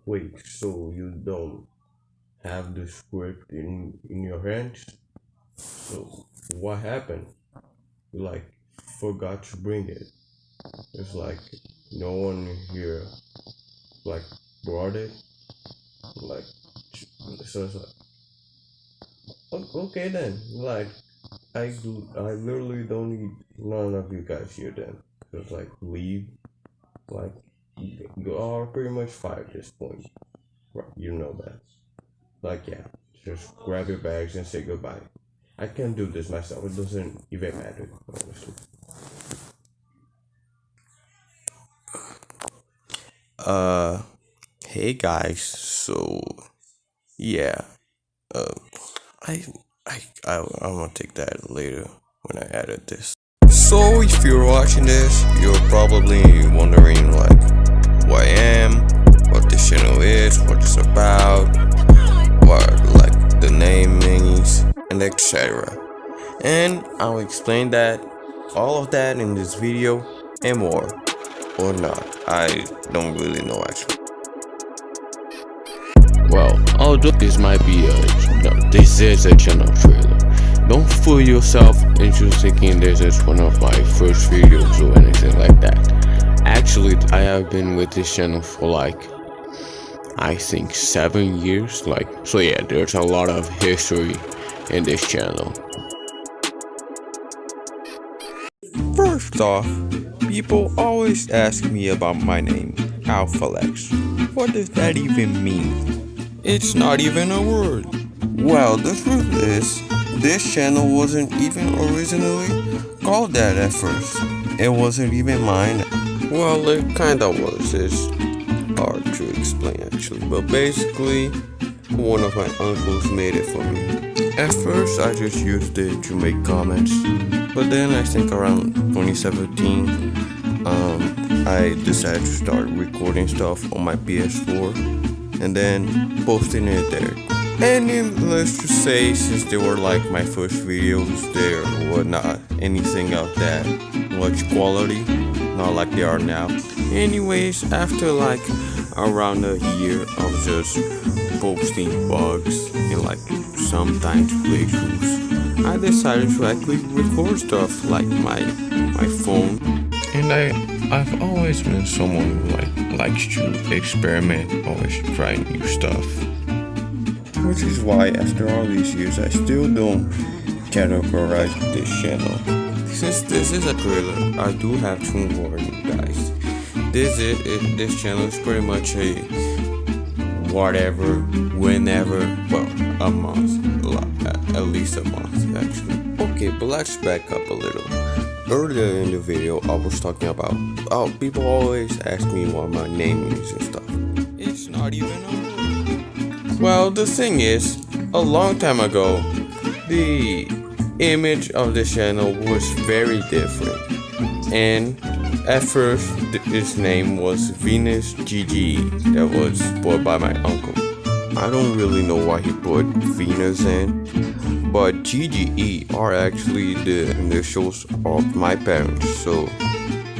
Wait, so you don't have the script in your hands? So what happened? You like forgot to bring it. It's like no one here like brought it. Like so it's like okay then. Like I literally don't need none of you guys here then. Just like leave. Like you are pretty much fired at this point. Right, you know that. Like yeah, just grab your bags and say goodbye. I can do this myself. It doesn't even matter, honestly. Uh, hey guys. So yeah, uh, I I want to take that later when I edit this. So if you're watching this, you're probably wondering like who I am, what this channel is, what it's about, what like the name means, and etc. And I'll explain that, all of that in this video and more, or not. I don't really know actually. Well, although this might be this is a channel trailer, don't fool yourself into thinking this is one of my first videos or anything like that. Actually, I have been with this channel for like, I think 7 years. So yeah, there's a lot of history in this channel. First off, people always ask me about my name, Alphalex. What does that even mean? It's not even a word. Well, the truth is, this channel wasn't even originally called that at first. It wasn't even mine. Well, it kinda was. It's hard to explain actually, but basically, one of my uncles made it for me. At first, I just used it to make comments, but then I think around 2017, I decided to start recording stuff on my PS4 and then posting it there. And needless to say, since they were like my first videos, there were not anything of that much quality, not like they are now. Anyways, after like around a year of just posting bugs and like sometimes playthroughs, I decided to actually record stuff like my phone. And I've always been someone who likes to experiment, always try new stuff. Which is why after all these years I still don't categorize this channel. Since this is a trailer, I do have to warn you guys. This channel is pretty much a whatever, whenever, well, a month, at least a month actually. Okay, but let's back up a little. Earlier in the video, I was talking about people always ask me what my name is and stuff. It's not even a word. Well, the thing is, a long time ago, the image of the channel was very different. And at first, its name was Venus GGE, that was put by my uncle. I don't really know why he put Venus in, but GGE are actually the initials of my parents, so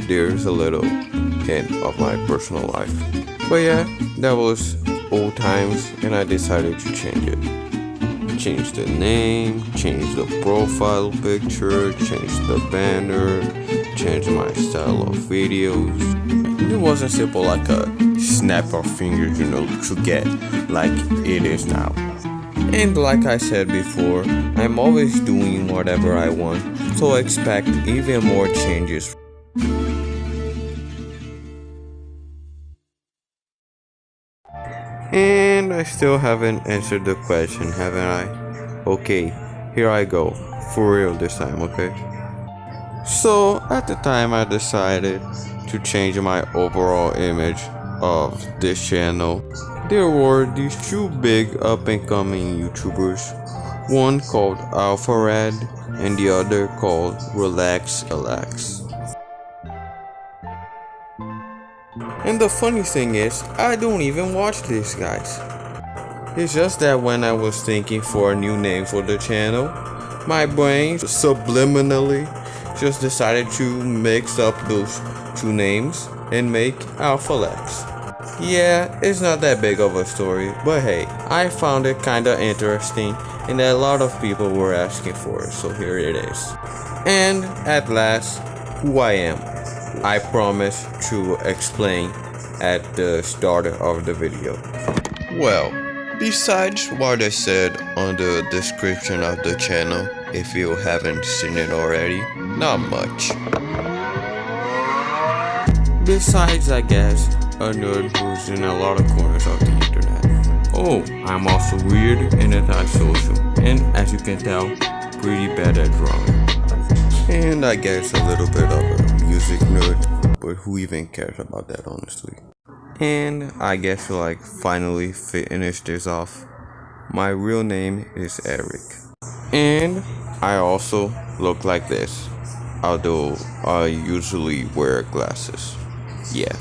there's a little hint of my personal life. But yeah, that was old times and I decided to change it. Change the name, change the profile picture, change the banner, change my style of videos. It wasn't simple like a snap of fingers, to get like it is now. And like I said before, I'm always doing whatever I want, so expect even more changes. And I still haven't answered the question, haven't I? Okay, here I go. For real this time, okay? So, at the time I decided to change my overall image of this channel, there were these two big up and coming YouTubers, one called AlphaRad and the other called RelaxAlax. And the funny thing is, I don't even watch these guys. It's just that when I was thinking for a new name for the channel, my brain subliminally just decided to mix up those two names and make Alphalex. Yeah, it's not that big of a story, but hey, I found it kinda interesting and a lot of people were asking for it, so here it is. And at last, who I am. I promise to explain at the start of the video. Well, besides what I said on the description of the channel, if you haven't seen it already, not much. Besides, I guess, a nerd who's in a lot of corners of the internet. Oh, I'm also weird and antisocial, and as you can tell, pretty bad at drawing. And I guess a little bit of a music nerd, but who even cares about that, honestly? And I guess to finally finish this off, my real name is Eric. And I also look like this, although I usually wear glasses. Yeah.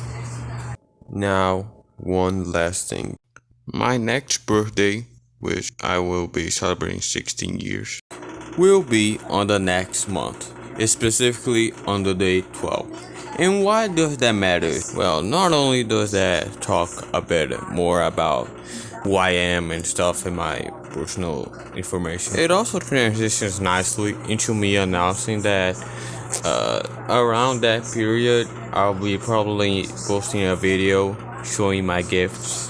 Now, one last thing. My next birthday, which I will be celebrating 16 years, will be on the next month, specifically on the day 12. And why does that matter? Well, not only does that talk a bit more about who I am and stuff in my personal information, it also transitions nicely into me announcing that around that period, I'll be probably posting a video showing my gifts.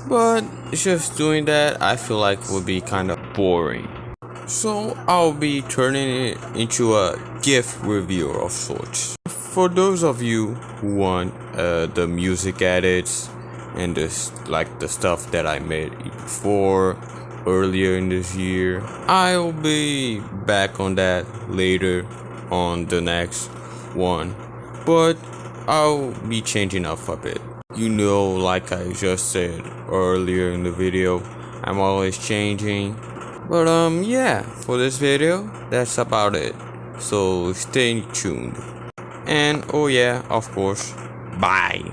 But just doing that, I feel like would be kind of boring. So I'll be turning it into a gift review of sorts. For those of you who want the music edits and the stuff that I made before, earlier in this year, I'll be back on that later on the next one, but I'll be changing up a bit. You know, like I just said earlier in the video, I'm always changing. But yeah, for this video, that's about it. So stay tuned. And oh yeah, of course, bye.